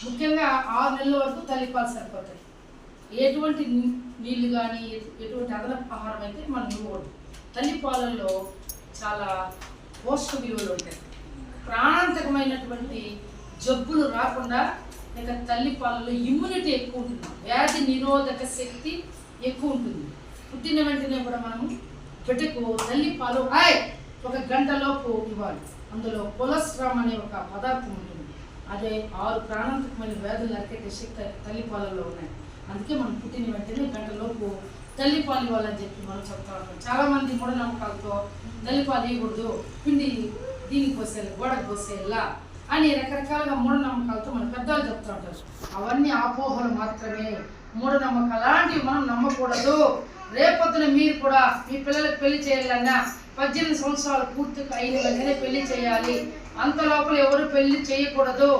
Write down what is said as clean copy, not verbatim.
ముఖ్యంగా 6 నెలల వరకు తల్లిపాలు సరిపోతాయి. ఎటువంటి నీళ్లు కానీ ఎటువంటి అదనపు ఆహారం అయితే మనం ఇవ్వకూడదు. తల్లిపాలల్లో చాలా పోషక విలువలు ఉంటాయి. ప్రాణాంతకమైనటువంటి జబ్బులు రాకుండా లేక తల్లిపాలలో ఇమ్యూనిటీ ఎక్కువ ఉంటుంది, వ్యాధి నిరోధక శక్తి ఎక్కువ ఉంటుంది. పుట్టిన వెంటనే కూడా మనము బిడ్డకు తల్లిపాలు 1 గంటలోపు ఇవ్వాలి. అందులో కొలెస్ట్రాల్ అనే ఒక పదార్థం ఉంటుంది. అదే 6 ప్రాణాంతకమైన వ్యాధులు అరికట్టే శక్తి తల్లిపాలలో ఉన్నాయి. అందుకే మనం పుట్టిన వెంటనే గంటలోపు తల్లిపాలు ఇవ్వాలని చెప్పి మనం చెప్తా ఉంటాం. చాలామంది మూఢనమ్మకాలతో తల్లిపాలు ఇవ్వకూడదు, పిండి దీనికి పోసేయాలి, గోడకు పోసేయాలా అని రకరకాలుగా మూఢనమ్మకాలతో మన పెద్దలు చెప్తూ ఉంటారు. అవన్నీ అపోహలు మాత్రమే, మూఢనమ్మకాలు అలాంటివి మనం నమ్మకూడదు. రేపొద్దున మీరు కూడా మీ పిల్లలకు పెళ్లి చేయాలన్నా 18 సంవత్సరాలు పూర్తిగా అయిన వెంటనే పెళ్లి చేయాలి. అంత లోపల ఎవరు పెళ్లి చేయకూడదు.